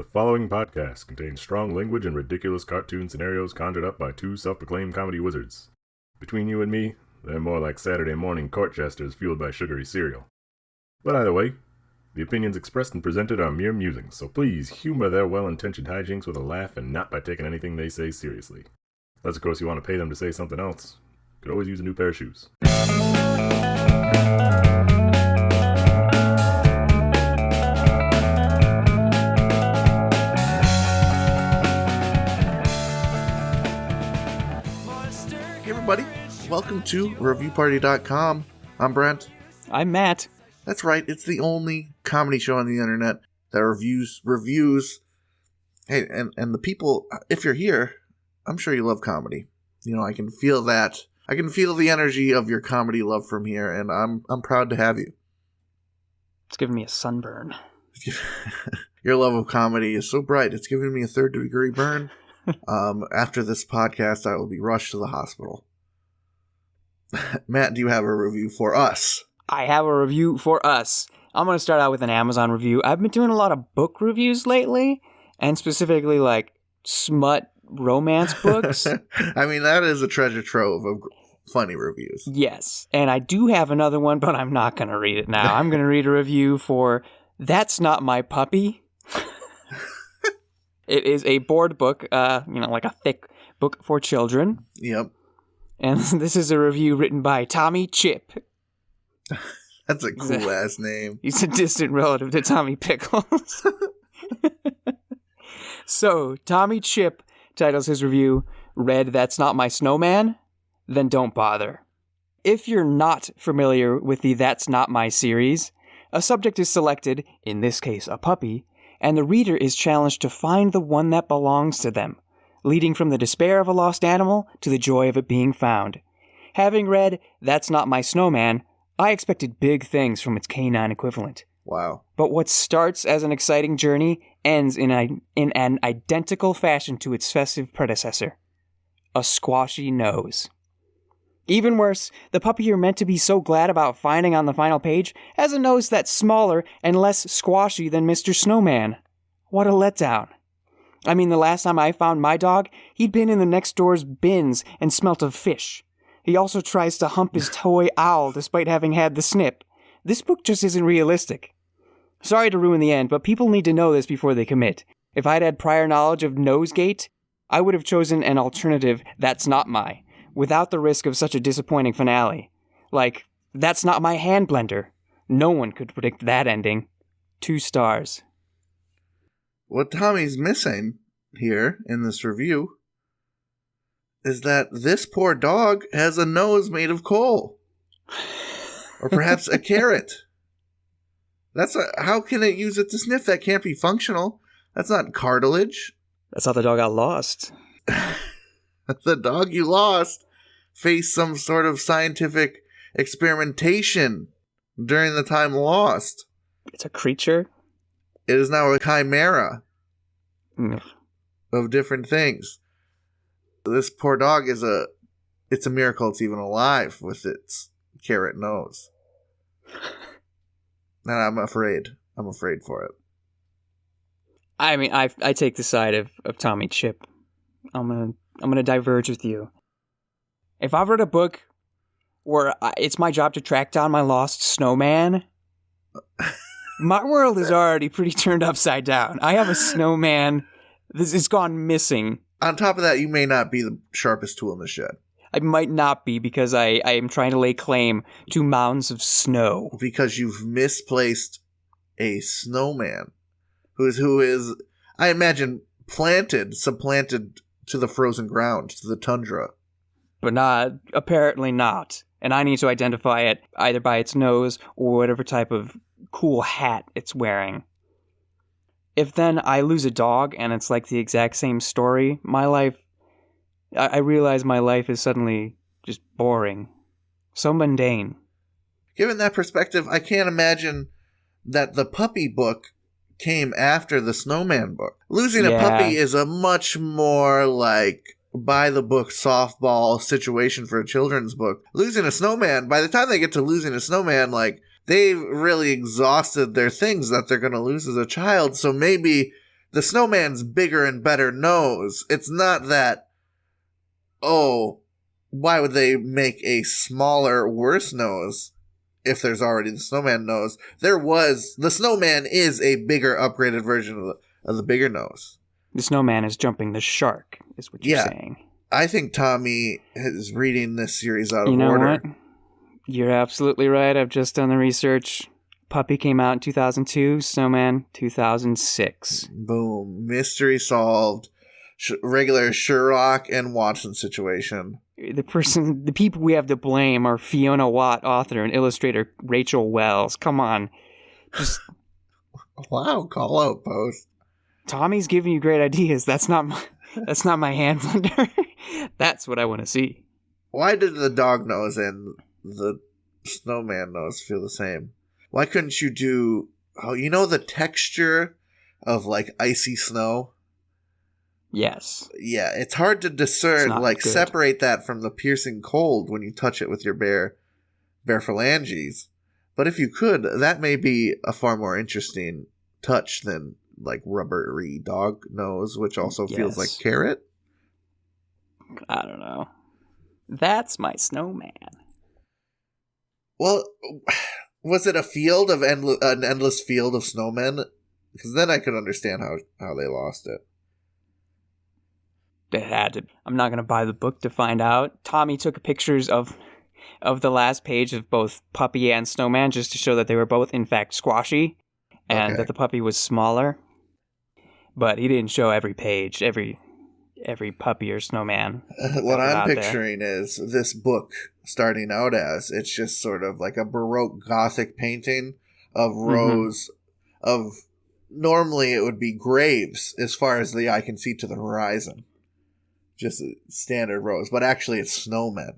The following podcast contains strong language and ridiculous cartoon scenarios conjured up by two self-proclaimed comedy wizards. Between you and me, they're more like Saturday morning court jesters fueled by sugary cereal. But either way, the opinions expressed and presented are mere musings, so please humor their well-intentioned hijinks with a laugh and not by taking anything they say seriously. Unless, of course, you want to pay them to say something else. You could always use a new pair of shoes. Everybody, welcome to ReviewParty.com. I'm Brent. I'm Matt. That's right, it's the only comedy show on the internet that reviews. Hey, and the people, if you're here, I'm sure you love comedy. You know, I can feel that. I can feel the energy of your comedy love from here, and I'm proud to have you. It's giving me a sunburn. Your love of comedy is so bright, it's giving me a third-degree burn. After this podcast, I will be rushed to the hospital. Matt, do you have a review for us? I have a review for us. I'm going to start out with an Amazon review. I've been doing a lot of book reviews lately, and specifically like smut romance books. I mean, that is a treasure trove of funny reviews. Yes, and I do have another one, but I'm not going to read it now. I'm going to read a review for That's Not My Puppy. It is a board book, like a thick book for children. Yep. And this is a review written by Tommy Chip. That's a cool-ass name. He's a distant relative to Tommy Pickles. So, Tommy Chip titles his review, Read That's Not My Snowman? Then don't bother. If you're not familiar with the That's Not My series, a subject is selected, in this case a puppy, and the reader is challenged to find the one that belongs to them, leading from the despair of a lost animal to the joy of it being found. Having read That's Not My Snowman, I expected big things from its canine equivalent. Wow. But what starts as an exciting journey ends in an identical fashion to its festive predecessor. A squashy nose. Even worse, the puppy you're meant to be so glad about finding on the final page has a nose that's smaller and less squashy than Mr. Snowman. What a letdown. I mean, the last time I found my dog, he'd been in the next door's bins and smelt of fish. He also tries to hump his toy owl despite having had the snip. This book just isn't realistic. Sorry to ruin the end, but people need to know this before they commit. If I'd had prior knowledge of Nosegate, I would have chosen an alternative That's Not My, without the risk of such a disappointing finale. Like, That's Not My Hand Blender. No one could predict that ending. 2 stars. What Tommy's missing here in this review is that this poor dog has a nose made of coal. Or perhaps a carrot. How can it use it to sniff? That can't be functional. That's not cartilage. That's how the dog got lost. The dog you lost faced some sort of scientific experimentation during the time lost. It's a creature? It is now a chimera of different things. This poor dog it's a miracle it's even alive with its carrot nose. And I'm afraid for it. I mean, I take the side of Tommy Chip. I'm gonna diverge with you. If I've read a book where it's my job to track down my lost snowman, my world is already pretty turned upside down. I have a snowman. This has gone missing. On top of that, you may not be the sharpest tool in the shed. I might not be because I am trying to lay claim to mounds of snow. Because you've misplaced a snowman who is, I imagine, supplanted to the frozen ground, to the tundra. But apparently not. And I need to identify it either by its nose or whatever type of cool hat it's wearing. If then I lose a dog and it's like the exact same story, I realize my life is suddenly just boring. So mundane. Given that perspective, I can't imagine that the puppy book came after the snowman book. Losing a puppy is a much more by-the-book softball situation for a children's book. Losing a snowman, by the time they get to losing a snowman, they've really exhausted their things that they're going to lose as a child, so maybe the snowman's bigger and better nose. It's not that, oh, why would they make a smaller, worse nose if there's already the snowman nose? The snowman is a bigger, upgraded version of the bigger nose. The snowman is jumping the shark, is what you're saying. I think Tommy is reading this series out of order. You know what? You're absolutely right. I've just done the research. Puppy came out in 2002, Snowman 2006. Boom. Mystery solved. Regular Sherlock and Watson situation. The people we have to blame are Fiona Watt, author, and illustrator Rachel Wells. Come on. Just wow, call out post. Tommy's giving you great ideas. That's not my hand blender. That's what I want to see. Why did the dog nose and the snowman nose feel the same? Why couldn't you do, the texture of like icy snow? Yes. Yeah, it's hard to discern, separate that from the piercing cold when you touch it with your bare phalanges. But if you could, that may be a far more interesting touch than like rubbery dog nose, which also feels like carrot. I don't know. That's my snowman. Well, was it a field of an endless field of snowmen? Because then I could understand how they lost it. It had to. I'm not going to buy the book to find out. Tommy took pictures of the last page of both Puppy and Snowman just to show that they were both, in fact, squashy and that the puppy was smaller. But he didn't show every page, every puppy or snowman. What I'm picturing is this book starting out as, it's just sort of like a Baroque Gothic painting of rows of, normally it would be graves as far as the eye can see to the horizon. Just standard rows, but actually it's snowmen.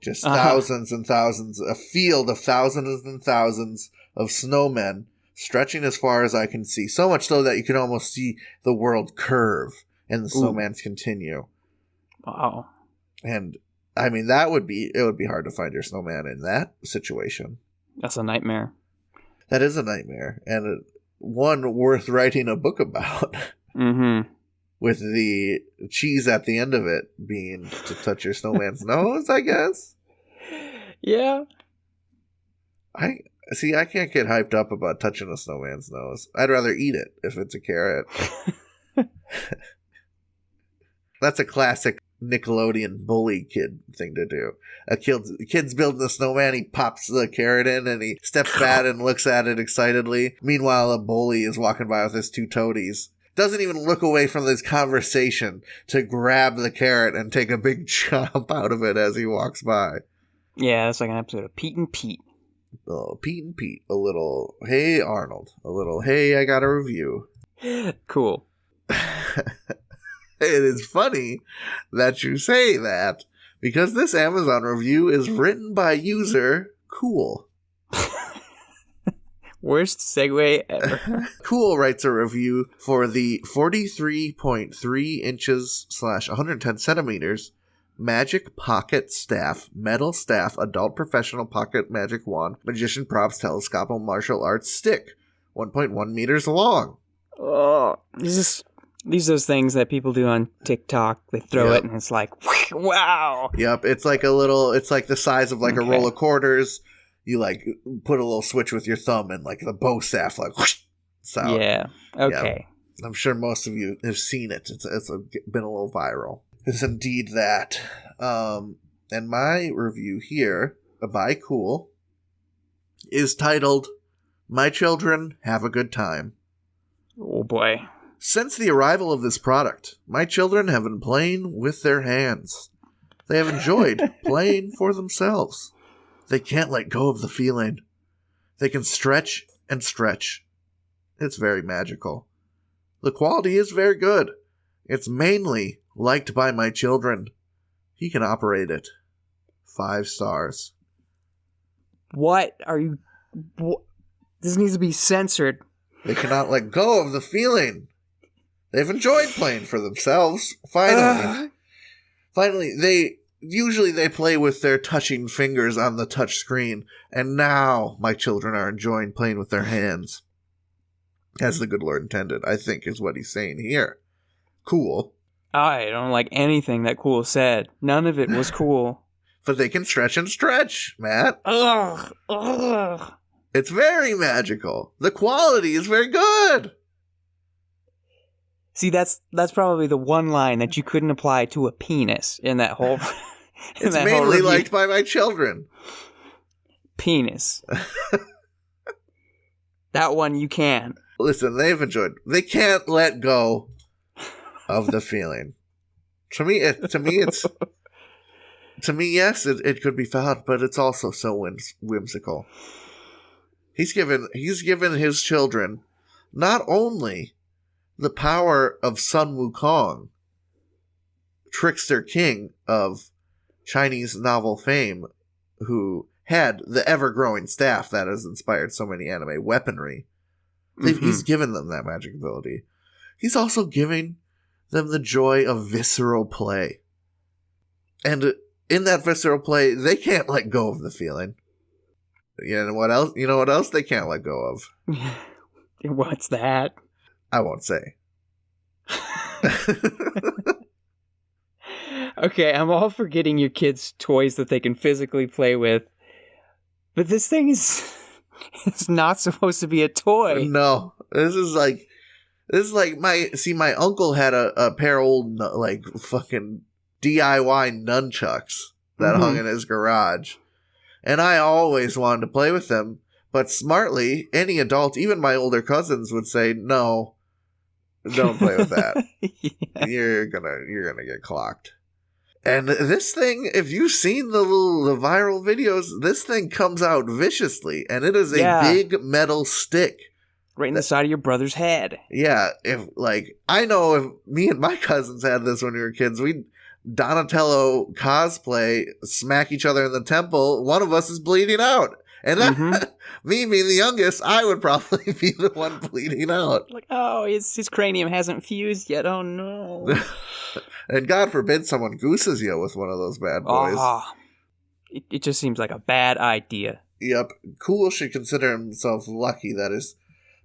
Just thousands and thousands, a field of thousands and thousands of snowmen stretching as far as I can see. So much so that you can almost see the world curve and the snowmans continue. Wow. And I mean, it would be hard to find your snowman in that situation. That's a nightmare. That is a nightmare. And one worth writing a book about. Mm-hmm. With the cheese at the end of it being to touch your snowman's nose, I guess. Yeah. I can't get hyped up about touching a snowman's nose. I'd rather eat it if it's a carrot. That's a classic Nickelodeon bully kid thing to do. A kid's building a snowman, he pops the carrot in and he steps back and looks at it excitedly. Meanwhile, a bully is walking by with his two toadies. Doesn't even look away from this conversation to grab the carrot and take a big chomp out of it as he walks by. Yeah, it's like an episode of Pete and Pete. Oh, Pete and Pete. A little, hey, Arnold. A little, hey, I got a review. Cool. It is funny that you say that, because this Amazon review is written by user Cool. Worst segue ever. Cool writes a review for the 43.3 inches / 110 centimeters Magic Pocket Staff, Metal Staff, Adult Professional Pocket Magic Wand, Magician Props Telescopical Martial Arts Stick, 1.1 meters long. Oh, these are those things that people do on TikTok. They throw it and it's like, wow. Yep, it's like the size of like a roll of quarters. You like put a little switch with your thumb and like the bow staff like whoosh, sound. Yeah. Okay. Yeah. I'm sure most of you have seen it. It's been a little viral. It's indeed that. And my review here by Cool is titled "My Children Have a Good Time." Oh boy. Since the arrival of this product, my children have been playing with their hands. They have enjoyed playing for themselves. They can't let go of the feeling. They can stretch and stretch. It's very magical. The quality is very good. It's mainly liked by my children. He can operate it. 5 stars. What are you... This needs to be censored. They cannot let go of the feeling. They've enjoyed playing for themselves. Finally. Finally, they play with their touching fingers on the touch screen, and now my children are enjoying playing with their hands. as the good Lord intended, I think is what he's saying here. Cool. I don't like anything that Cool said. None of it was cool. But they can stretch and stretch, Matt. Ugh. Ugh. It's very magical. The quality is very good. See, that's probably the one line that you couldn't apply to a penis in that whole... It's mainly liked by my children. Penis. That one you can. Listen, they've enjoyed. They can't let go of the feeling. To me, yes, it could be found, but it's also so whimsical. He's given his children not only the power of Sun Wukong, trickster king of Chinese novel fame, who had the ever-growing staff that has inspired so many anime weaponry. He's given them that magic ability. He's also giving them the joy of visceral play. And in that visceral play, they can't let go of the feeling. Yeah, and what else? You know what else they can't let go of? What's that? I won't say. Okay, I'm all for getting your kids toys that they can physically play with, but this thing is it's not supposed to be a toy. No, this is like my uncle had a pair of old like fucking DIY nunchucks that hung in his garage, and I always wanted to play with them, but smartly, any adult, even my older cousins, would say no. Don't play with that. Yeah. You're gonna get clocked. And this thing, if you've seen the viral videos, this thing comes out viciously, and it is a big metal stick. Right in the side of your brother's head. Yeah, I know if me and my cousins had this when we were kids, we'd Donatello cosplay, smack each other in the temple, one of us is bleeding out. And me being the youngest, I would probably be the one bleeding out. Like, oh, his cranium hasn't fused yet. Oh, no. And God forbid someone gooses you with one of those bad boys. It just seems like a bad idea. Yep. Cool should consider himself lucky that his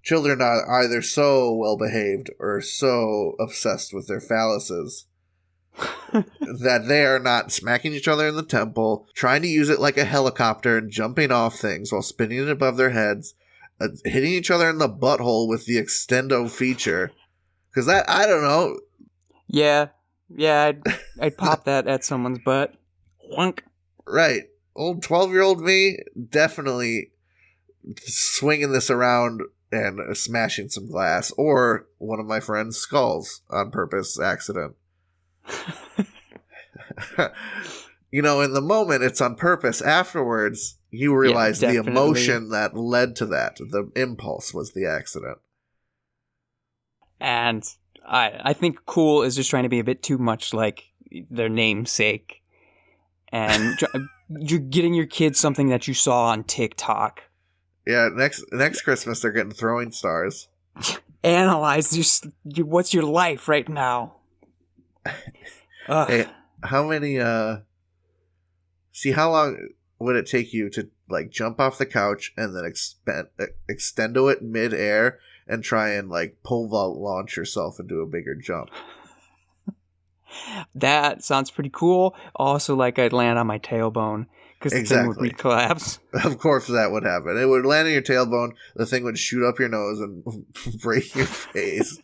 children are either so well-behaved or so obsessed with their phalluses that they are not smacking each other in the temple, trying to use it like a helicopter and jumping off things while spinning it above their heads, hitting each other in the butthole with the extendo feature. Because that, I don't know. Yeah, I'd pop that at someone's butt. Wunk. Right. Old 12-year-old me, definitely swinging this around and smashing some glass, or one of my friend's skulls on purpose, accident. You know, in the moment it's on purpose. Afterwards, you realize the emotion that led to that. The impulse was the accident. And I think Cool is just trying to be a bit too much like their namesake. And you're getting your kids something that you saw on TikTok. Yeah, next Christmas they're getting throwing stars. Analyze what's your life right now. Hey, how many see how long would it take you to like jump off the couch and then extendo it mid-air and try and like pole vault launch yourself and do a bigger jump? That sounds pretty cool. Also, like I'd land on my tailbone because the thing would collapse. Of course that would happen. It would land on your tailbone, the thing would shoot up your nose and break your face.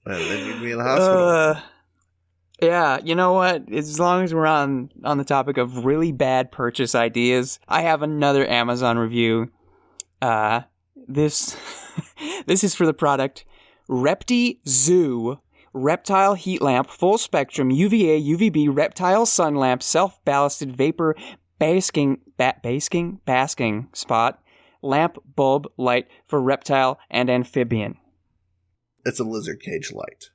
And then you'd be in the hospital. Yeah, you know what? As long as we're on the topic of really bad purchase ideas, I have another Amazon review. This is for the product Repti Zoo Reptile Heat Lamp Full Spectrum UVA UVB Reptile Sun Lamp Self-Ballasted Vapor Basking Spot Lamp Bulb Light for Reptile and Amphibian. It's a lizard cage light.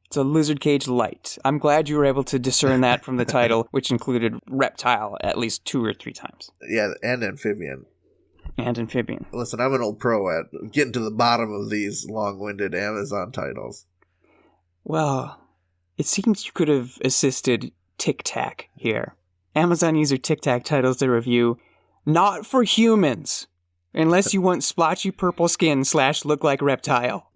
It's a lizard cage light. I'm glad you were able to discern that from the title, which included reptile at least 2 or 3 times. Yeah, and amphibian. And amphibian. Listen, I'm an old pro at getting to the bottom of these long-winded Amazon titles. Well, it seems you could have assisted Tic Tac here. Amazon user Tic Tac titles their review, "Not for Humans." Unless you want splotchy purple skin / look like reptile.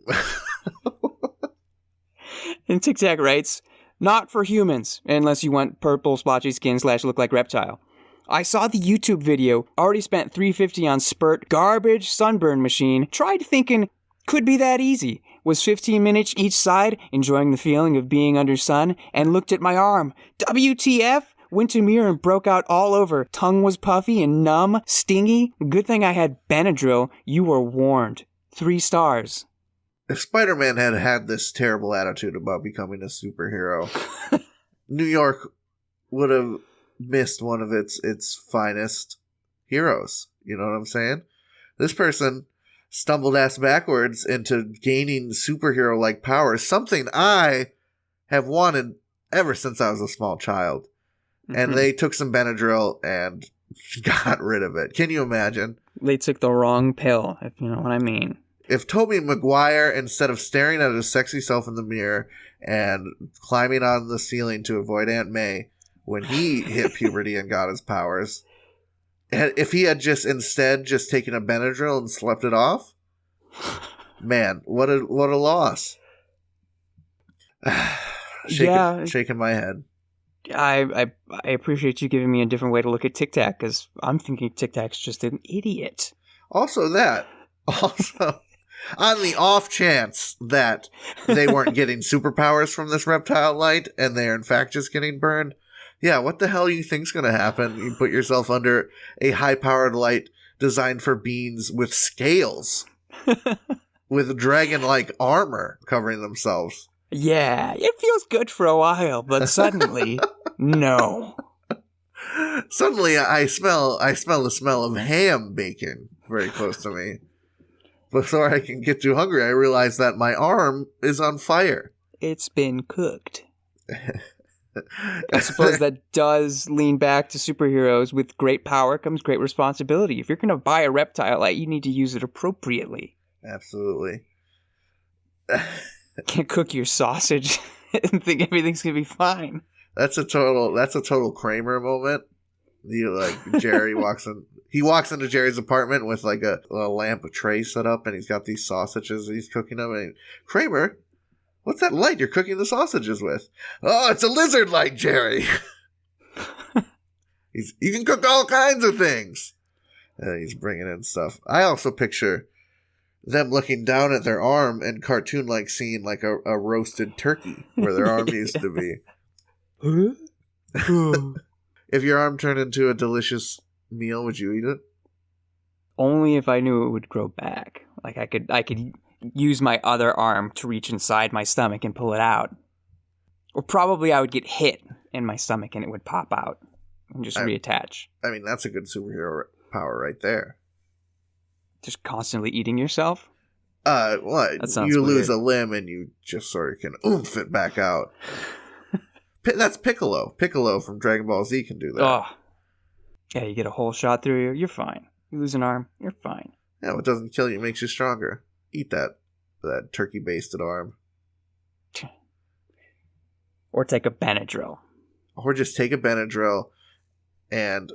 And Tic Tac writes, not for humans, unless you want purple splotchy skin / look like reptile. I saw the YouTube video, already spent $3.50 on Spurt garbage sunburn machine, tried thinking, could be that easy. Was 15 minutes each side, enjoying the feeling of being under sun, and looked at my arm. WTF? Went to mirror and broke out all over. Tongue was puffy and numb, stingy. Good thing I had Benadryl. You were warned. 3 stars. If Spider-Man had had this terrible attitude about becoming a superhero, New York would have missed one of its finest heroes. You know what I'm saying? This person stumbled ass backwards into gaining superhero-like powers, something I have wanted ever since I was a small child. And they took some Benadryl and got rid of it. Can you imagine? They took the wrong pill, if you know what I mean. If Tobey Maguire, instead of staring at his sexy self in the mirror and climbing on the ceiling to avoid Aunt May when he hit puberty and got his powers, if he had instead taken a Benadryl and slept it off, man, what a loss. Shaking my head. I appreciate you giving me a different way to look at Tic Tac, because I'm thinking Tic Tac's just an idiot. Also, on the off chance that they weren't getting superpowers from this reptile light and they're in fact just getting burned, yeah, what the hell do you think's going to happen? You put yourself under a high-powered light designed for beings with scales, with dragon-like armor covering themselves. Yeah, it feels good for a while, but suddenly, no. Suddenly, I smell the smell of ham bacon very close to me. Before I can get too hungry, I realize that my arm is on fire. It's been cooked. I suppose that does lean back to superheroes. With great power comes great responsibility. If you're going to buy a reptile light, you need to use it appropriately. Absolutely. Can't cook your sausage and think everything's going to be fine. That's a total Kramer moment. Jerry walks in. He walks into Jerry's apartment with like a lamp tray set up, and he's got these sausages. He's cooking them. And Kramer, what's that light you're cooking the sausages with? Oh, it's a lizard light, Jerry. You can cook all kinds of things. And he's bringing in stuff. I also picture them looking down at their arm and cartoon-like seeing like a roasted turkey where their arm used to be. If your arm turned into a delicious meal, would you eat it? Only if I knew it would grow back. Like I could use my other arm to reach inside my stomach and pull it out. Or probably I would get hit in my stomach and it would pop out and just reattach. I mean, that's a good superhero power right there. Just constantly eating yourself? What? That sounds you weird. lose a limb and you just sort of can oomph it back out. That's Piccolo. Piccolo from Dragon Ball Z can do that. Oh. Yeah, you get a whole shot through you, you're fine. You lose an arm, you're fine. Yeah, what doesn't kill you makes you stronger. Eat that turkey-basted arm. Or take a Benadryl. Or just take a Benadryl and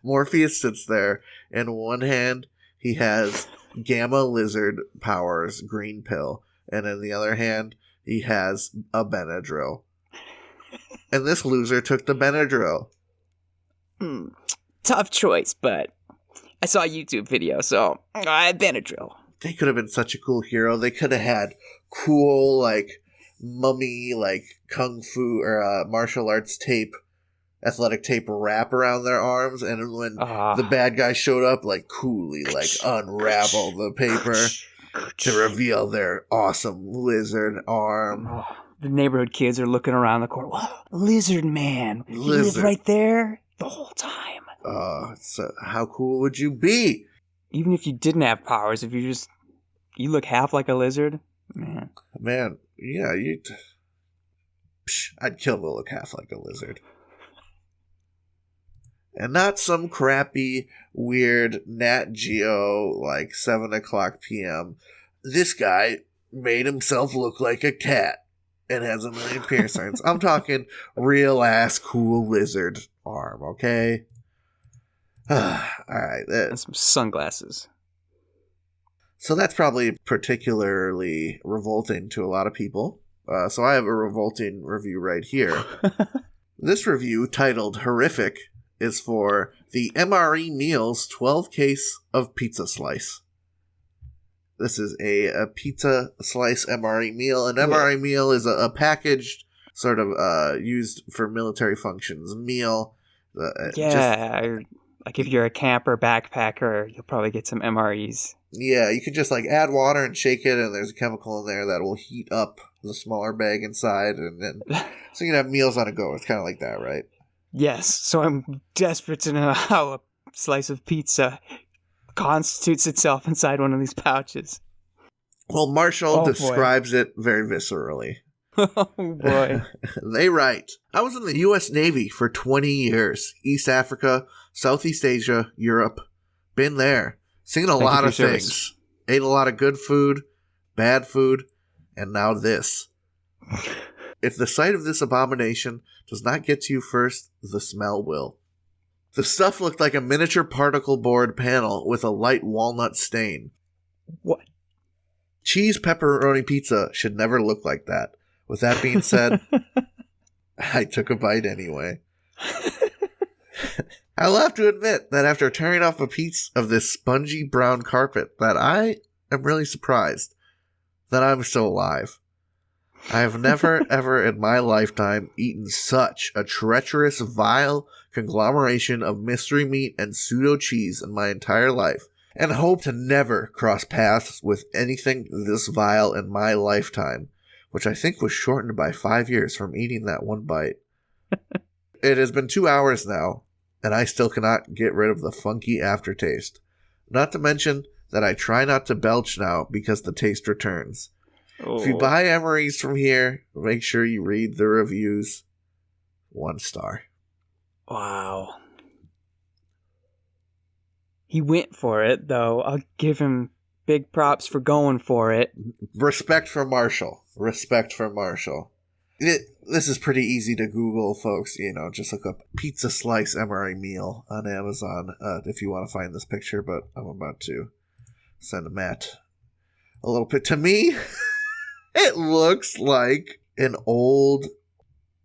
Morpheus sits there. In one hand, he has Gamma Lizard powers, green pill. And in the other hand, he has a Benadryl. And this loser took the Benadryl. Tough choice, but I saw a YouTube video, so I had Benadryl. They could have been such a cool hero. They could have had cool, like, mummy, like, kung fu or martial arts tape, athletic tape wrap around their arms. And when the bad guy showed up, like, coolly, like, unravel the paper to reveal their awesome lizard arm. The neighborhood kids are looking around the corner. Whoa, lizard man. He was right there the whole time. So how cool would you be? Even if you didn't have powers, if you look half like a lizard, man. Man, yeah, I'd kill to look half like a lizard. And not some crappy, weird Nat Geo, like 7 o'clock p.m. This guy made himself look like a cat and has a million piercings. I'm talking real-ass cool lizard arm, okay? All right. And some sunglasses. So that's probably particularly revolting to a lot of people. So I have a revolting review right here. This review, titled Horrific, is for the MRE Meals 12 case of pizza slice. This is a pizza slice MRE meal. An MRE meal is a packaged, sort of used for military functions meal. Like if you're a camper, backpacker, you'll probably get some MREs. Yeah, you could just like add water and shake it, and there's a chemical in there that will heat up the smaller bag inside, and then so you can have meals on a go. It's kind of like that, right? Yes. So I'm desperate to know how a slice of pizza constitutes itself inside one of these pouches. Well, Marshall describes it very viscerally. Oh boy. They write, I was in the U.S. Navy for 20 years. East Africa, Southeast Asia, Europe. Been there. Seen a lot of things. Ate a lot of good food, bad food, and now this. If the sight of this abomination does not get to you first, the smell will. The stuff looked like a miniature particle board panel with a light walnut stain. What? Cheese pepperoni pizza should never look like that. With that being said, I took a bite anyway. I'll have to admit that after tearing off a piece of this spongy brown carpet, that I am really surprised that I'm still alive. I have never, ever in my lifetime eaten such a treacherous, vile conglomeration of mystery meat and pseudo cheese in my entire life, and hope to never cross paths with anything this vile in my lifetime, which I think was shortened by 5 years from eating that one bite. It has been 2 hours now, and I still cannot get rid of the funky aftertaste. Not to mention that I try not to belch now because the taste returns. Oh. If you buy MREs from here, make sure you read the reviews. 1 star. Wow. He went for it, though. I'll give him big props for going for it. Respect for Marshall. Respect for Marshall. This is pretty easy to Google, folks. You know, just look up pizza slice MRE meal on Amazon if you want to find this picture, but I'm about to send Matt a little bit. To me, it looks like an old,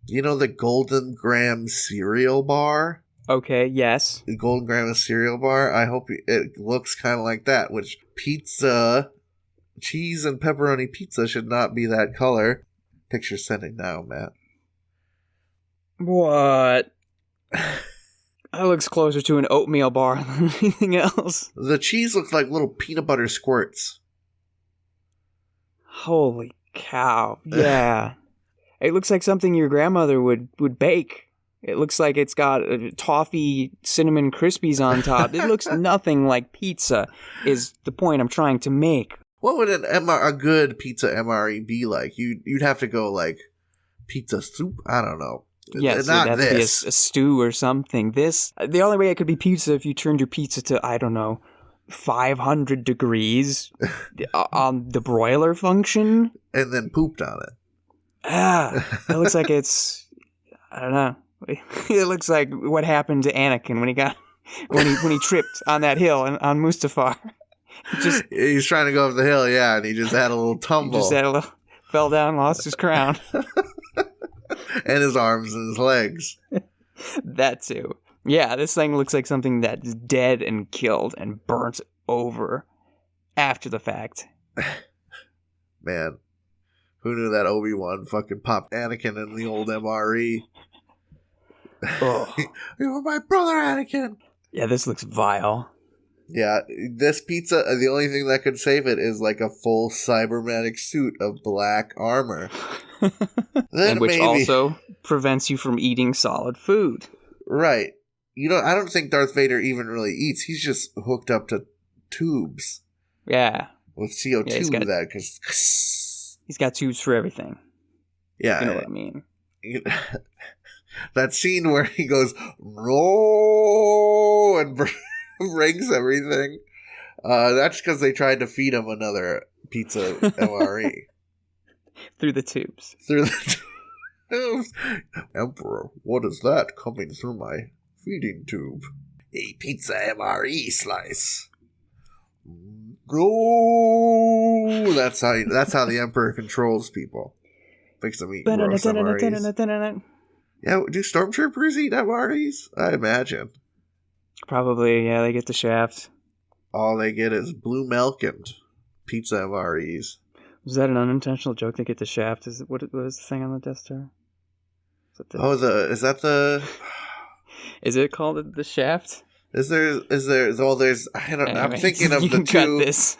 you know, the Golden Graham cereal bar? Okay, yes. The Golden Graham cereal bar. I hope it looks kind of like that, which pizza, cheese and pepperoni pizza should not be that color. Picture sending now, Matt. What? That looks closer to an oatmeal bar than anything else. The cheese looks like little peanut butter squirts. Holy cow. Yeah. It looks like something your grandmother would bake. It looks like it's got toffee cinnamon Krispies on top. It looks nothing like pizza, is the point I'm trying to make. What would a good pizza MRE be like? You'd have to go like pizza soup? I don't know. Yes, it'd have to be a stew or something. The only way it could be pizza if you turned your pizza to, I don't know, 500 degrees on the broiler function. And then pooped on it. It looks like it's, I don't know. It looks like what happened to Anakin when he tripped on that hill on Mustafar. He's trying to go up the hill, yeah, and he just had a little tumble. Fell down, lost his crown. And his arms and his legs. That too. Yeah, this thing looks like something that's dead and killed and burnt over after the fact. Man, who knew that Obi-Wan fucking popped Anakin in the old MRE? Oh. You were my brother, Anakin! Yeah, this looks vile. Yeah, this pizza, the only thing that could save it is like a full cybernetic suit of black armor. And which also prevents you from eating solid food. Right. I don't think Darth Vader even really eats. He's just hooked up to tubes. Yeah. With CO2 he's got tubes for everything. Yeah. You know what I mean. That scene where he goes, no, and breaks everything. That's because they tried to feed him another pizza MRE. Through the tubes. Emperor, what is that coming through my feeding tube? a pizza MRE slice. Go. That's how the Emperor controls people. Makes them eat gross MREs. Yeah, do stormtroopers eat MREs? I imagine. Probably, yeah, they get the shaft. All they get is blue milk and pizza MREs. Was that an unintentional joke? They get the shaft? What is the thing on the Death Star? Is it called the shaft? I'm thinking of the two. Cut this.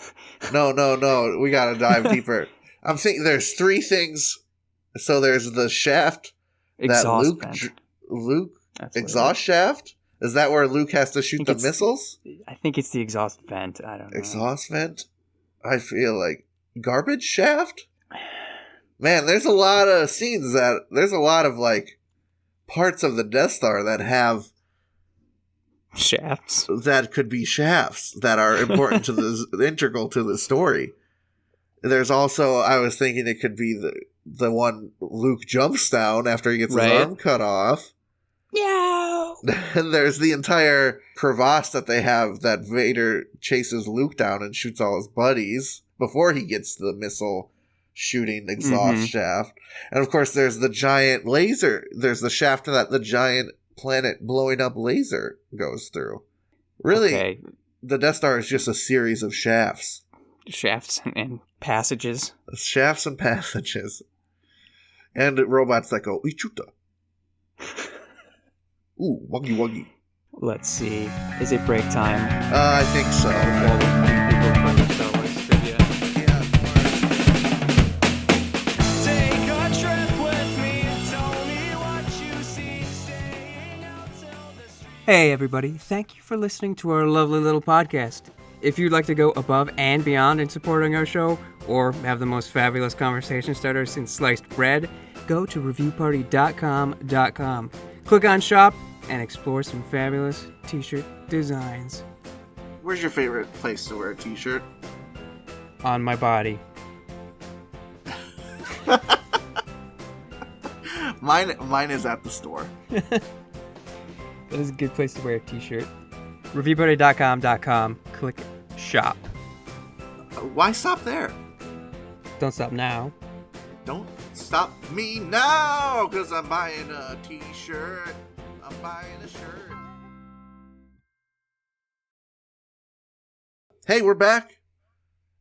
No. We gotta dive deeper. I'm thinking there's three things. So there's the shaft Exhaust that Luke exhaust shaft. Is that where Luke has to shoot the missiles? I think it's the exhaust vent. I don't know. Exhaust vent? I feel like garbage shaft? Man, there's a lot of scenes there's a lot of like parts of the Death Star that have shafts that could be shafts that are important to the integral to the story. There's also, I was thinking it could be the one Luke jumps down after he gets his arm cut off. No. And there's the entire crevasse that they have that Vader chases Luke down and shoots all his buddies before he gets the missile shooting exhaust shaft. And of course there's the giant laser. There's the shaft that the giant planet blowing up laser goes through. Really, the Death Star is just a series of shafts. Shafts and passages. Shafts and passages. And robots that go, Ichuta. Ooh, wuggy wuggy. Let's see. Is it break time? I think so. Take a trip with me and tell me what you see. Staying out till the street. Hey everybody, thank you for listening to our lovely little podcast. If you'd like to go above and beyond in supporting our show, or have the most fabulous conversation starter since sliced bread, go to reviewparty.com. Click on shop and explore some fabulous t-shirt designs. Where's your favorite place to wear a t-shirt? On my body. Mine is at the store. That is a good place to wear a t-shirt. reviewparty.com. Click shop. Why stop there? Don't stop now. Don't stop me now, because I'm buying a t-shirt. I'm buying a shirt. Hey, we're back.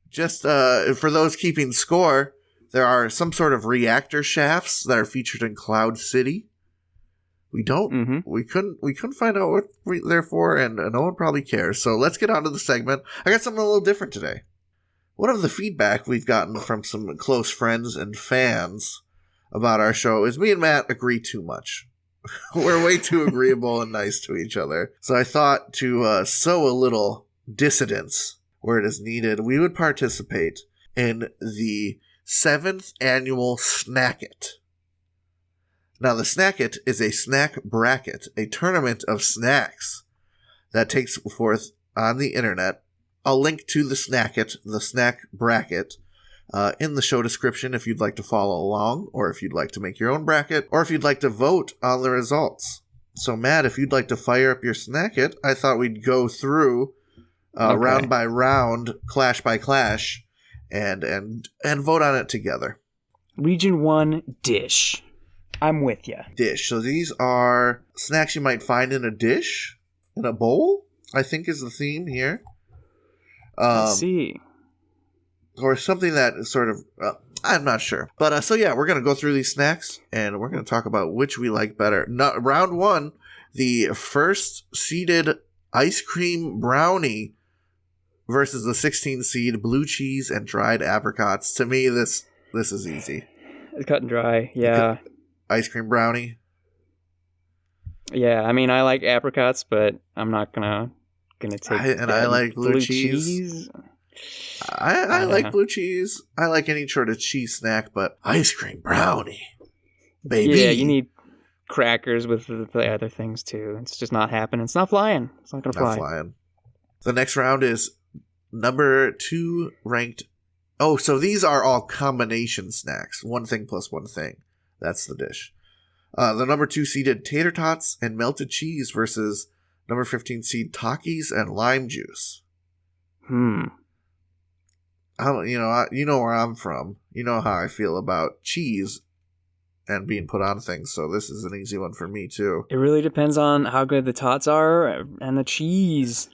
Just for those keeping score, there are some sort of reactor shafts that are featured in Cloud City. We couldn't find out what they're for, and no one probably cares. So let's get on to the segment. I got something a little different today. One of the feedback we've gotten from some close friends and fans about our show is me and Matt agree too much. We're way too agreeable and nice to each other. So I thought to sow a little dissidence where it is needed, we would participate in the 7th annual Snack-It. Now, the Snack-It is a snack bracket, a tournament of snacks that takes forth on the internet. I'll link to the Snack-It, the snack bracket, in the show description if you'd like to follow along, or if you'd like to make your own bracket, or if you'd like to vote on the results. So, Matt, if you'd like to fire up your Snack-It, I thought we'd go through round by round, clash by clash, and vote on it together. Region 1, dish. I'm with you. Dish. So these are snacks you might find in a dish, in a bowl, I think is the theme here. Let's see. Or something that is sort of, I'm not sure. But so yeah, we're going to go through these snacks and we're going to talk about which we like better. Round 1, the first seeded ice cream brownie versus the 16th seed blue cheese and dried apricots. To me, this is easy. It's cut and dry, yeah. Ice cream brownie. Yeah, I mean, I like apricots, but I'm not gonna take. I like blue cheese. I like blue cheese. I like any sort of cheese snack, but ice cream brownie, baby. Yeah, you need crackers with the other things too. It's just not happening. It's not flying. It's not gonna fly. Not flying. The next round is number 2 ranked. Oh, so these are all combination snacks. One thing plus one thing. That's the dish. The number 2 seeded tater tots and melted cheese versus Number 15 seed, Takis and lime juice. You know where I'm from. You know how I feel about cheese and being put on things, so this is an easy one for me, too. It really depends on how good the tots are and the cheese.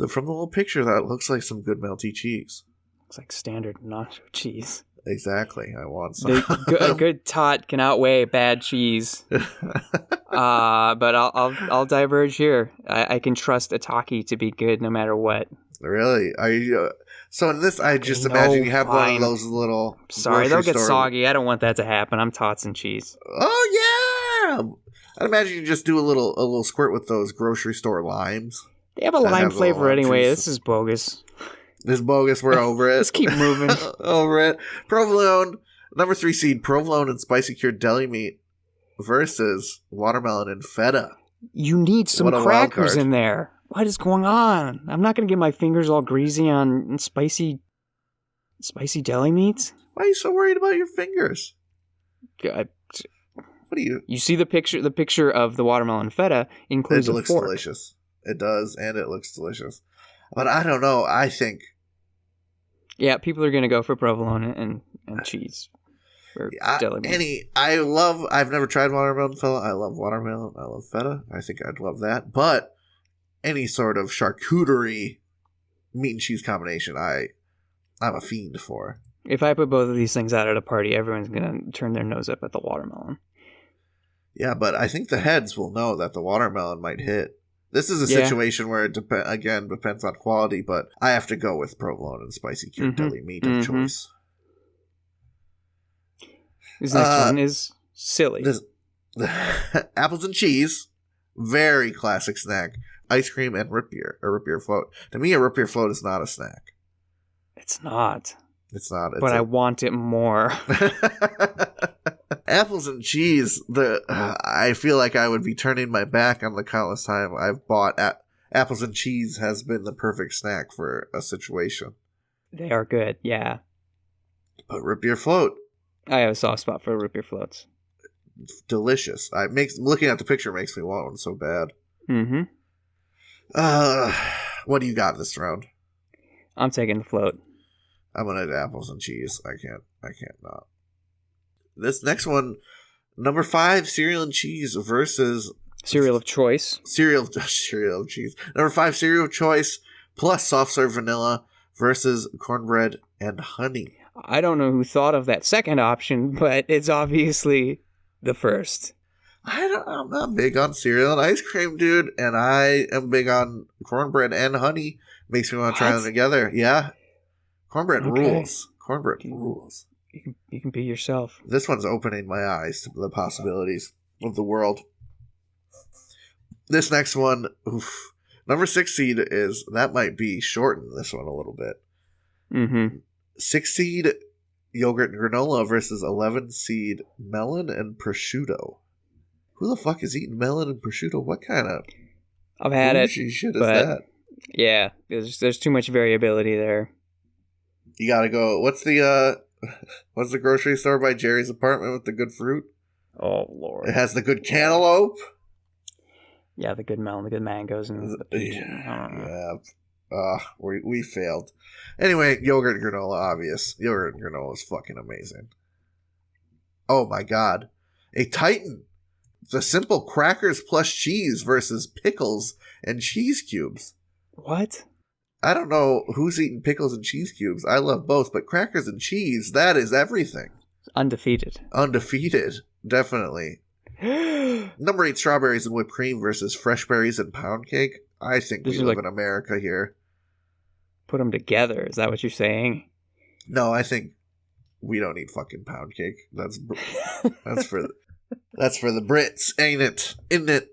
From the little picture, that looks like some good melty cheese. Looks like standard nacho cheese. Exactly. I want some. A good tot can outweigh bad cheese. But I'll diverge here. I can trust a Taki to be good no matter what. Really? Are you? So in this, I just imagine you have one of those little. Sorry, they'll get soggy. I don't want that to happen. I'm tots and cheese. Oh yeah! I'd imagine you just do a little squirt with those grocery store limes. They have a lime flavor anyway. This is bogus. This is bogus. We're over it. Let's keep moving. Over it. Provolone. Number 3 seed, provolone and spicy cured deli meat versus watermelon and feta. You need some crackers in there. What is going on? I'm not going to get my fingers all greasy on spicy deli meats. Why are you so worried about your fingers? God. What are you? You see the picture? The picture of the watermelon feta includes a fork. It looks delicious. It does, and it looks delicious. But I don't know. I think. Yeah, people are going to go for provolone and cheese. Or deli meat. I've never tried watermelon feta. I love watermelon. I love feta. I think I'd love that. But any sort of charcuterie meat and cheese combination, I'm a fiend for. If I put both of these things out at a party, everyone's going to turn their nose up at the watermelon. Yeah, but I think the heads will know that the watermelon might hit. This is a situation where it depends on quality, but I have to go with provolone and spicy cured deli meat of choice. This next one is silly. Apples and cheese, very classic snack. Ice cream and root beer, a root beer float. To me, a root beer float is not a snack. It's not. It's not. But I want it more. Apples and cheese. I feel like I would be turning my back on the countless time I've bought apples and cheese has been the perfect snack for a situation. They are good, yeah. But root beer float. I have a soft spot for root beer floats. Delicious. Looking at the picture makes me want one so bad. Mm-hmm. What do you got this round? I'm taking the float. I'm gonna do apples and cheese. I can't not. This next one, number 5, cereal and cheese versus cereal of choice. Cereal of cheese. Number 5, cereal of choice plus soft serve vanilla versus cornbread and honey. I don't know who thought of that second option, but it's obviously the first. I'm not big on cereal and ice cream, dude, and I am big on cornbread and honey. Makes me want to try them together. Yeah. Cornbread rules. Cornbread rules. You can be yourself. This one's opening my eyes to the possibilities of the world. This next one, number 6 seed that might be shortened this one a little bit. Mm-hmm. 6 seed yogurt and granola versus 11 seed melon and prosciutto. Who the fuck is eating melon and prosciutto? What kind of I've had it, shit is that? Yeah, there's too much variability there. You gotta go. What's the grocery store by Jerry's apartment with the good fruit? Oh Lord! It has the good cantaloupe. Yeah, the good melon, the good mangoes, and the peach. Yeah. We failed. Anyway, yogurt and granola, obvious. Yogurt and granola is fucking amazing. Oh my god. A Titan. The simple crackers plus cheese versus pickles and cheese cubes. What? I don't know who's eating pickles and cheese cubes. I love both, but crackers and cheese, that is everything. Undefeated. Definitely. Number 8, strawberries and whipped cream versus fresh berries and pound cake. I think we live in America here. Put them together. Is that what you're saying? No, I think we don't eat fucking pound cake. That's for the Brits, ain't it? Isn't it?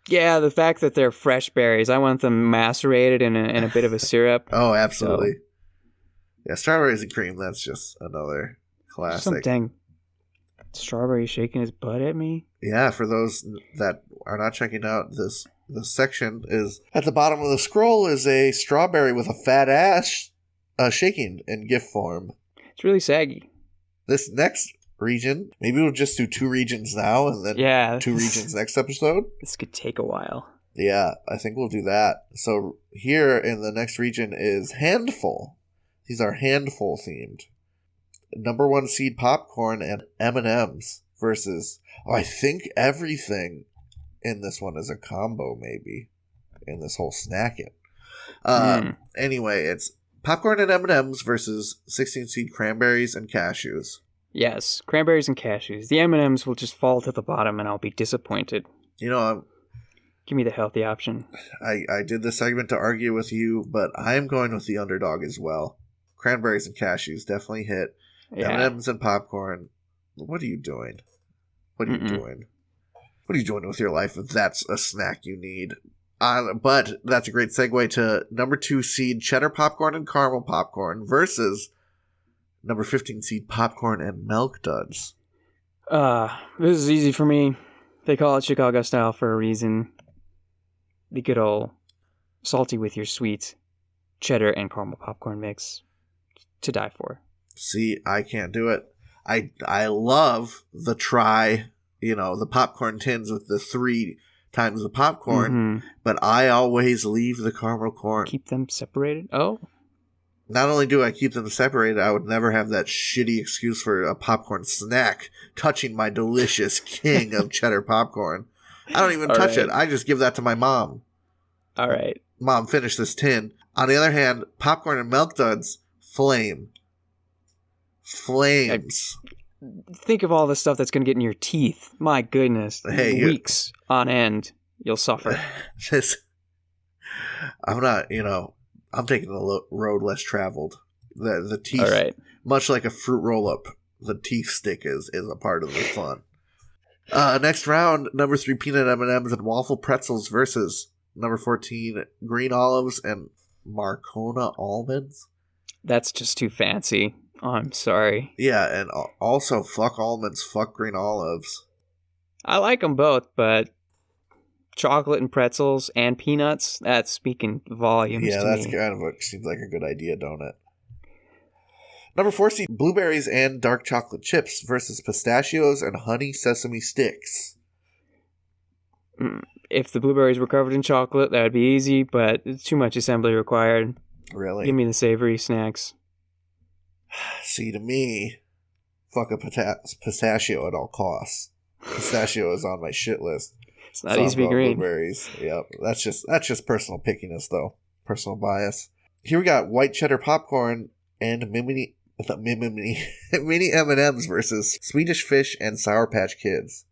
Yeah, the fact that they're fresh berries, I want them macerated in a bit of a syrup. Oh, absolutely. So. Yeah, strawberries and cream, that's just another classic. Some dang strawberry shaking his butt at me. Yeah, for those that are not checking out this section, is at the bottom of the scroll is a strawberry with a fat ass shaking in GIF form. It's really saggy. This next region. Maybe we'll just do 2 regions now and then 2 regions next episode. This could take a while. Yeah, I think we'll do that. So here in the next region is Handful. These are Handful themed. Number 1 seed popcorn and M&M's versus, I think everything in this one is a combo maybe in this whole snacking. Anyway, it's popcorn and M&M's versus 16 seed cranberries and cashews. Yes, cranberries and cashews. The M&M's will just fall to the bottom and I'll be disappointed. You know, give me the healthy option. I did this segment to argue with you, but I'm going with the underdog as well. Cranberries and cashews definitely hit. Yeah. M&M's and popcorn. What are you doing? What are you doing? What are you doing with your life if that's a snack you need? But that's a great segue to number 2 seed cheddar popcorn and caramel popcorn versus number 15 seed popcorn and milk duds. This is easy for me. They call it Chicago style for a reason. The good old salty with your sweet cheddar and caramel popcorn mix to die for. See, I can't do it. I love the the popcorn tins with the 3 times the popcorn, but I always leave the caramel corn. Keep them separated? Oh. Not only do I keep them separated, I would never have that shitty excuse for a popcorn snack touching my delicious king of cheddar popcorn. I don't even touch it. I just give that to my mom. All right. Mom, finish this tin. On the other hand, popcorn and milk duds, flames. Think of all the stuff that's going to get in your teeth. My goodness. Hey, weeks on end, you'll suffer. I'm not, I'm taking the road less traveled. The teeth, all right. Much like a fruit roll-up, the teeth stick is a part of the fun. Next round, number 3 peanut M&Ms and waffle pretzels versus number 14 green olives and Marcona almonds. That's just too fancy. Oh, I'm sorry. Yeah, and also fuck almonds, fuck green olives. I like them both, but chocolate and pretzels and peanuts, that's speaking volumes to me. Yeah, that's kind of seems like a good idea, don't it? Number 4 seed blueberries and dark chocolate chips versus pistachios and honey sesame sticks. If the blueberries were covered in chocolate, that would be easy, but it's too much assembly required. Really? Give me the savory snacks. See, to me, fuck a pistachio at all costs. Pistachio is on my shit list. It's not easy to be green. Blueberries. Yep. That's just personal pickiness, though. Personal bias. Here we got white cheddar popcorn and mini M&Ms versus Swedish Fish and Sour Patch Kids.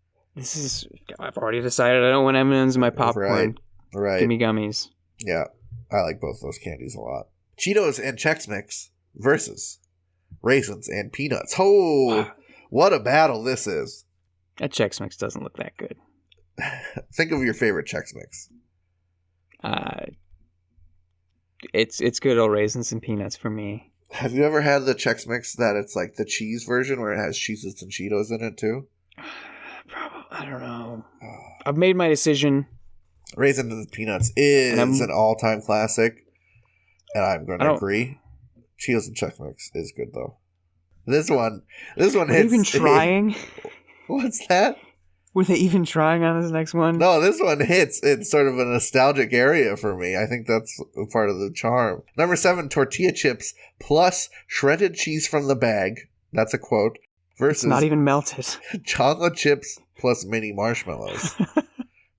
I've already decided I don't want M&Ms in my popcorn. Right. Give me gummies. Yeah. I like both those candies a lot. Cheetos and Chex Mix versus raisins and peanuts. Oh, what a battle this is. That Chex Mix doesn't look that good. Think of your favorite Chex Mix. It's good old raisins and peanuts for me. Have you ever had the Chex Mix that it's like the cheese version where it has Cheez-Its and Cheetos in it too? I don't know. I've made my decision. Raisins and peanuts is an all-time classic, and I'm going to agree. Cheetos and Chex Mix is good though. This one hits. Are they even trying? What's that? Were they even trying on this next one? No, this one hits in sort of a nostalgic area for me. I think that's part of the charm. Number 7, tortilla chips plus shredded cheese from the bag. That's a quote. Versus it's not even melted. Chocolate chips plus mini marshmallows.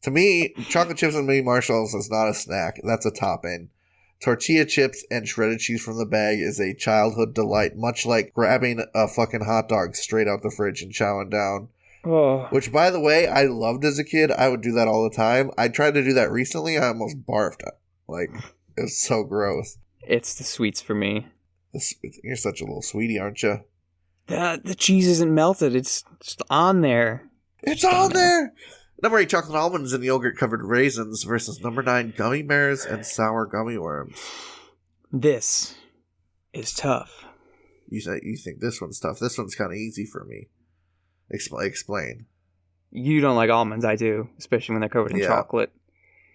To me, chocolate chips and mini marshmallows is not a snack. That's a top-end. Tortilla chips and shredded cheese from the bag is a childhood delight, much like grabbing a fucking hot dog straight out the fridge and chowing down. Oh. Which, by the way, I loved as a kid. I would do that all the time. I tried to do that recently. I almost barfed. Like, it was so gross. It's the sweets for me. You're such a little sweetie, aren't you? The cheese isn't melted. It's just on there. It's on there! Number 8, chocolate almonds and yogurt-covered raisins versus number 9, gummy bears and sour gummy worms. This is tough. You think this one's tough. This one's kind of easy for me. Explain. You don't like almonds, I do, especially when they're covered in chocolate.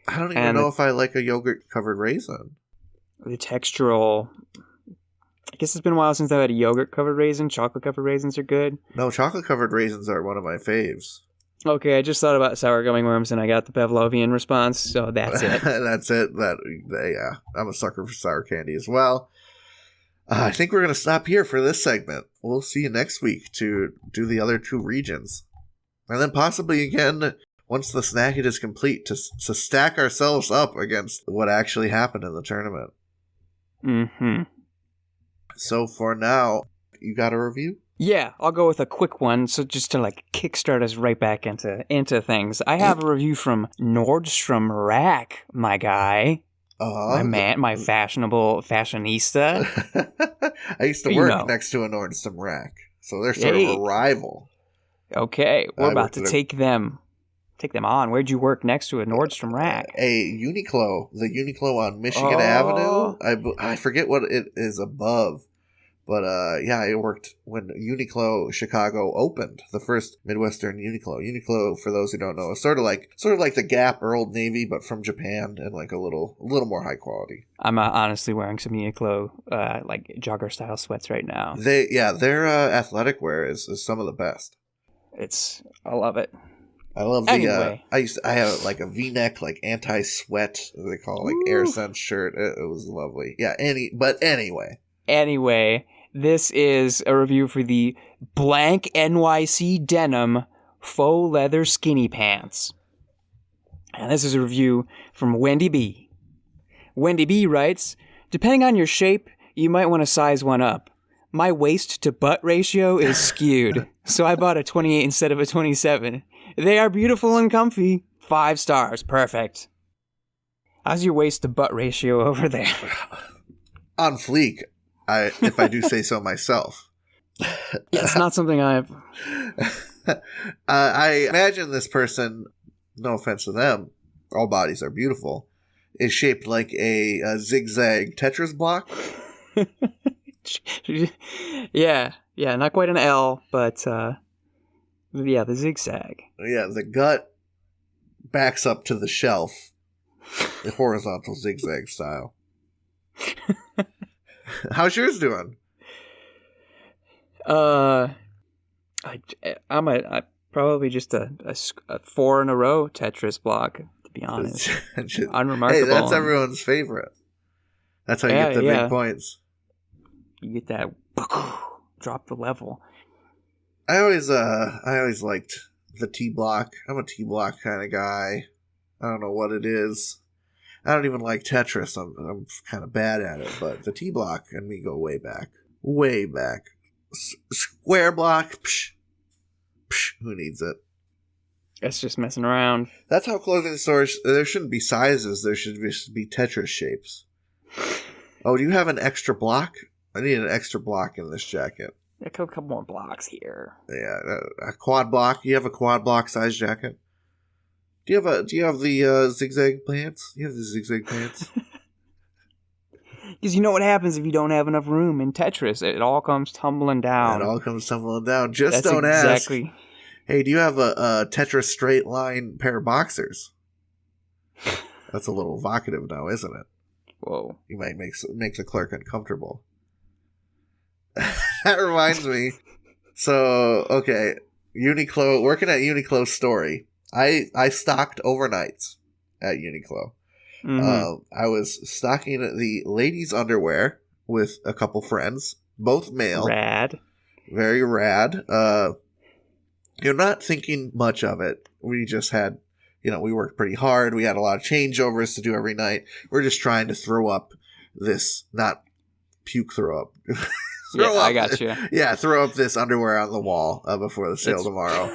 I don't even know if I like a yogurt-covered raisin. The textural... I guess it's been a while since I've had a yogurt-covered raisin. Chocolate-covered raisins are good. No, chocolate-covered raisins are one of my faves. Okay, I just thought about sour gummy worms, and I got the Pavlovian response, so that's it. That's it. Yeah, I'm a sucker for sour candy as well. I think we're going to stop here for this segment. We'll see you next week to do the other 2 regions. And then possibly again, once the snack it is complete, to stack ourselves up against what actually happened in the tournament. Mm-hmm. So for now, you got a review? Yeah, I'll go with a quick one, so just to like kickstart us right back into things. I have a review from Nordstrom Rack, my guy. My man, my fashionable fashionista. I used to work next to a Nordstrom Rack, so they're sort of a rival. Okay, we're about to take them on. Where'd you work next to a Nordstrom Rack? A Uniqlo, the Uniqlo on Michigan Avenue. I forget what it is above, but yeah, I worked when Uniqlo Chicago opened, the first Midwestern Uniqlo. Uniqlo, for those who don't know, is sort of like the Gap or Old Navy, but from Japan, and like a little more high quality. I'm honestly wearing some Uniqlo like jogger style sweats right now. Their athletic wear is some of the best. I love it. I love the, I have like a V-neck, like anti-sweat, as they call it, like Air Sense shirt. It was lovely. Yeah, Anyway, this is a review for the blank NYC denim faux leather skinny pants. And this is a review from Wendy B. Wendy B writes, depending on your shape, you might want to size one up. My waist to butt ratio is skewed, so I bought a 28 instead of a 27. They are beautiful and comfy. 5 stars. Perfect. How's your waist to butt ratio over there? On fleek, if I do say so myself. It's not something I've... I imagine this person, no offense to them, all bodies are beautiful, is shaped like a zigzag Tetris block. Yeah, not quite an L, but yeah, the zigzag. Yeah, the gut backs up to the shelf, the horizontal zigzag style. How's yours doing? I'm probably just a 4 in a row Tetris block, to be honest. Unremarkable. Hey, that's everyone's favorite. That's how you get the big points. You get that drop the level. I always liked the T block. I'm a T block kind of guy. I don't know what it is. I don't even like Tetris. I'm kind of bad at it, but the T block and me go way back. Way back. Square block, psh, who needs it? It's just messing around. That's how clothing stores, there shouldn't be sizes, there should just be Tetris shapes. Oh, do you have an extra block? I need an extra block in this jacket. A couple more blocks here. Yeah, a quad block. You have a quad block size jacket? Do you have the zigzag pants? You have the zigzag pants? Because you know what happens if you don't have enough room in Tetris. It all comes tumbling down. Just don't ask. Hey, do you have a Tetris straight line pair of boxers? That's a little evocative now, isn't it? Whoa. You might make the clerk uncomfortable. That reminds me. So, okay. Uniqlo, working at Uniqlo Story. I stocked overnights at Uniqlo. Mm-hmm. I was stocking the ladies' underwear with a couple friends, both male. Rad. Very rad. You're not thinking much of it. We just had, we worked pretty hard. We had a lot of changeovers to do every night. We're just trying to throw up this, not puke throw up. I got you. Yeah, throw up this underwear on the wall before the sale tomorrow.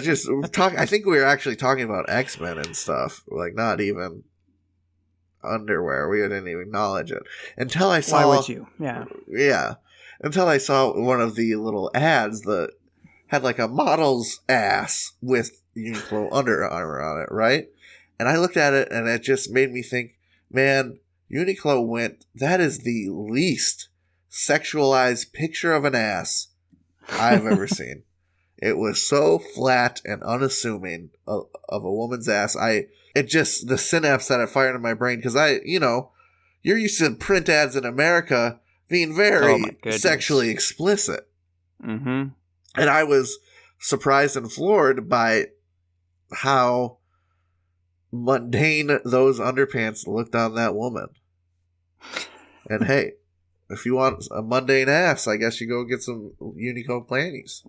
Just talk. I think we were actually talking about X-Men and stuff. Like, not even underwear. We didn't even acknowledge it until I saw. Why would you? Yeah. Yeah. Until I saw one of the little ads that had like a model's ass with Uniqlo Under Armour on it, right? And I looked at it, and it just made me think, man, Uniqlo went. That is the least sexualized picture of an ass I've ever seen. It was so flat and unassuming of a woman's ass. The synapse that it fired in my brain, because you're used to print ads in America, being Oh very my goodness. sexually explicit. Mm-hmm. And I was surprised and floored by how mundane those underpants looked on that woman. And hey, if you want a mundane ass, I guess you go get some Uniqlo panties.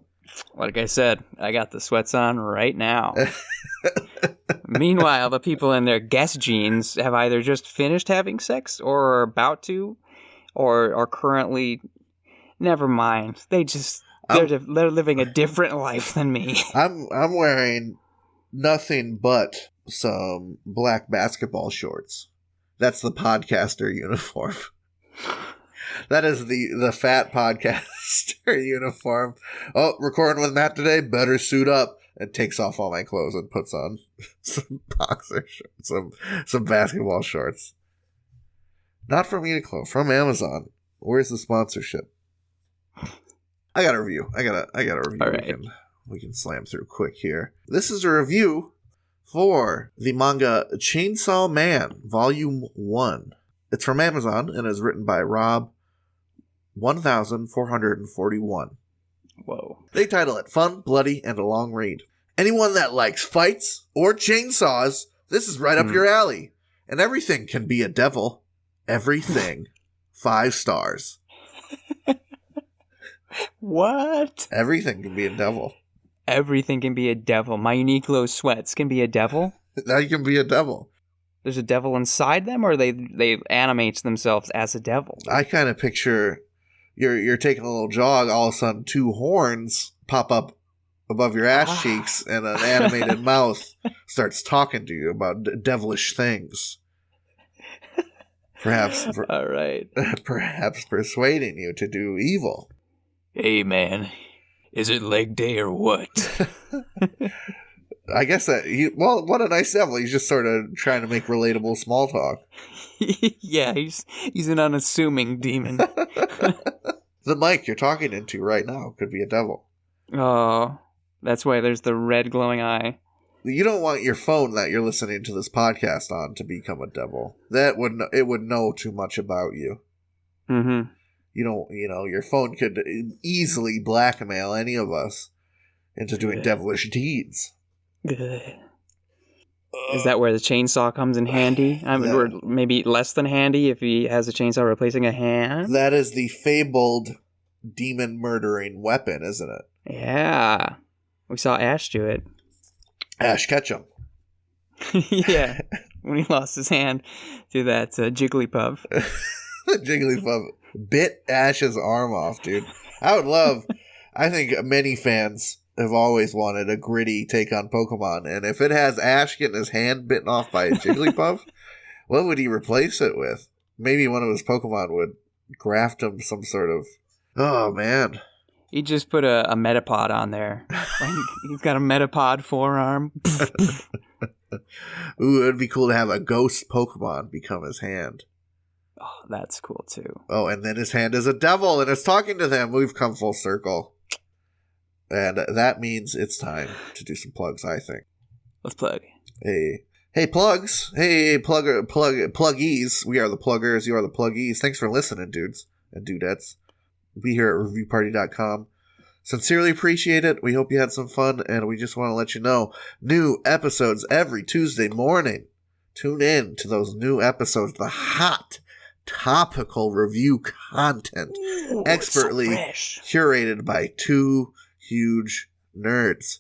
Like I said, I got the sweats on right now. Meanwhile, the people in their Guess jeans have either just finished having sex or are about to or are currently... Never mind. They're living a different life than me. I'm wearing nothing but some black basketball shorts. That's the podcaster uniform. That is the fat podcaster uniform. Oh, recording with Matt today, better suit up. And takes off all my clothes and puts on some boxer shorts, some basketball shorts. Not from Uniqlo, from Amazon. Where's the sponsorship? I got a review. I got a review. All right. We can slam through quick here. This is a review for the manga Chainsaw Man, Volume 1. It's from Amazon and is written by Rob 1441. Whoa. They title it Fun, Bloody, and a Long Read. Anyone that likes fights or chainsaws, this is right up your alley. And everything can be a devil. Everything. 5 stars. What? Everything can be a devil. Everything can be a devil. My Uniqlo sweats can be a devil? Now you can be a devil. There's a devil inside them, or they animate themselves as a devil? I kind of picture you're taking a little jog, all of a sudden 2 horns pop up above your ass cheeks, and an animated mouth starts talking to you about devilish things. Perhaps, All right. perhaps persuading you to do evil. Hey, man. Is it leg day or what? I guess that well, what a nice devil. He's just sort of trying to make relatable small talk. Yeah, he's an unassuming demon. The mic you're talking into right now could be a devil. Oh, that's why there's the red glowing eye. You don't want your phone that you're listening to this podcast on to become a devil. It would know too much about you. Mm-hmm. Your phone could easily blackmail any of us into doing devilish deeds. Is that where the chainsaw comes in handy? I mean, or maybe less than handy if he has a chainsaw replacing a hand? That is the fabled demon murdering weapon, isn't it? Yeah. We saw Ash do it. Ash Ketchum. Yeah. When he lost his hand to that Jigglypuff. Jigglypuff bit Ash's arm off, dude. I think many fans have always wanted a gritty take on Pokemon, and if it has Ash getting his hand bitten off by a Jigglypuff, what would he replace it with? Maybe one of his Pokemon would graft him some sort of... Oh, man. He just put a Metapod on there. He's got a Metapod forearm. Ooh, it'd be cool to have a ghost Pokemon become his hand. Oh, that's cool, too. Oh, and then his hand is a devil, and it's talking to them. We've come full circle. And that means it's time to do some plugs, I think. Let's plug. Hey, plugs. Hey, pluggies. We are the pluggers. You are the pluggies. Thanks for listening, dudes and dudettes. We here at reviewparty.com sincerely appreciate it. We hope you had some fun, and we just want to let you know, new episodes every Tuesday morning. Tune in to those new episodes, the hot, topical review content, expertly curated by 2 huge nerds.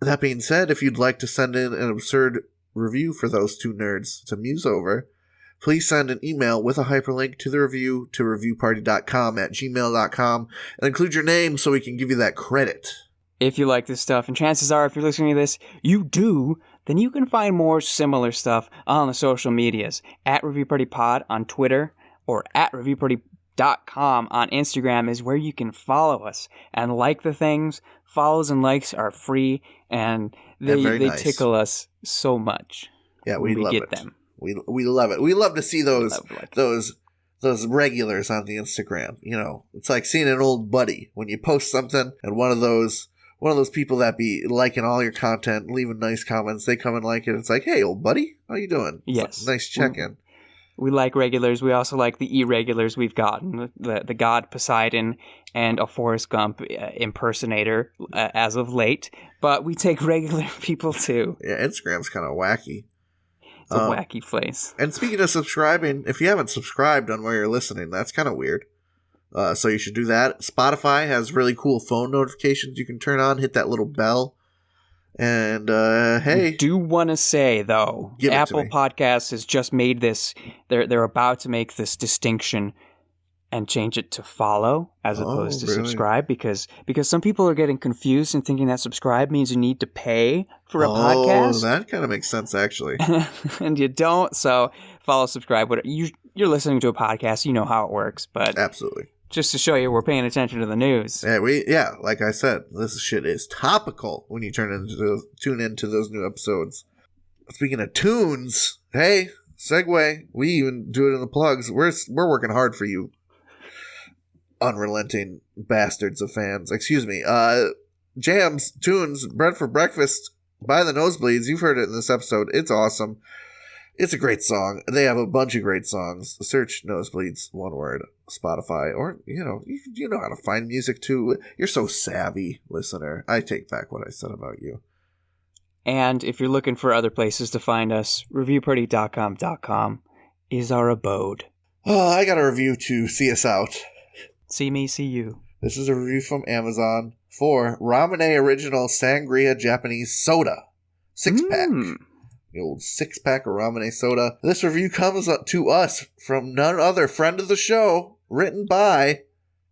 That being said, if you'd like to send in an absurd review for those 2 nerds to muse over, please send an email with a hyperlink to the review to reviewparty.com@gmail.com and include your name so we can give you that credit. If you like this stuff, and chances are if you're listening to this, you do, then you can find more similar stuff on the social medias. At ReviewPartyPod on Twitter or at ReviewParty.com on Instagram is where you can follow us and like the things. Follows and likes are free, and they nice. tickle us so much. Yeah, we love get it. them. We love it. We love to see those regulars on the Instagram. You know, it's like seeing an old buddy when you post something and one of those people that be liking all your content, leaving nice comments, they come and like it. It's like, hey, old buddy, how you doing? Yes. Nice check-in. We like regulars. We also like the irregulars we've gotten. The God Poseidon and a Forrest Gump impersonator as of late. But we take regular people too. Yeah, Instagram's kind of wacky. It's a wacky place. And speaking of subscribing, if you haven't subscribed on where you're listening, that's kind of weird. So you should do that. Spotify has really cool phone notifications you can turn on. Hit that little bell. And hey, I do want to say though, Apple Podcasts has just made this. They're about to make this distinction and change it to follow as opposed to subscribe because some people are getting confused and thinking that subscribe means you need to pay for a podcast. Oh, that kind of makes sense actually. And you don't. So follow, subscribe. You're listening to a podcast, you know how it works. But absolutely. Just to show you, we're paying attention to the news. Yeah, like I said, this shit is topical when you tune into those new episodes. Speaking of tunes, hey, segue. We even do it in the plugs. We're working hard for you, unrelenting bastards of fans. Excuse me. Jams, tunes, bread for breakfast by the Nosebleeds. You've heard it in this episode. It's awesome. It's a great song. They have a bunch of great songs. Search Nosebleeds, one word, Spotify, or, you know how to find music too. You're so savvy, listener. I take back what I said about you. And if you're looking for other places to find us, reviewparty.com is our abode. Oh, I got a review to see us out. See me, see you. This is a review from Amazon for Ramune Original Sangria Japanese Soda. 6-pack. The old 6-pack of Ramune soda. This review comes up to us from none other friend of the show, written by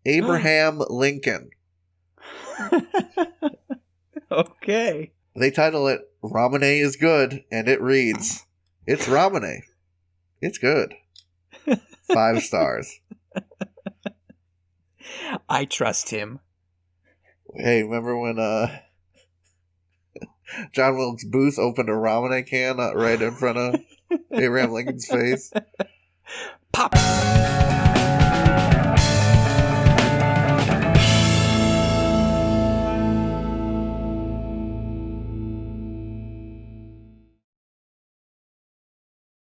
Abraham Lincoln. Okay. They title it Ramune is Good, and it reads, it's Ramune. It's good. 5 stars. I trust him. Hey, remember when John Wilkes Booth opened a Ramune can right in front of Abraham Lincoln's face? Pop!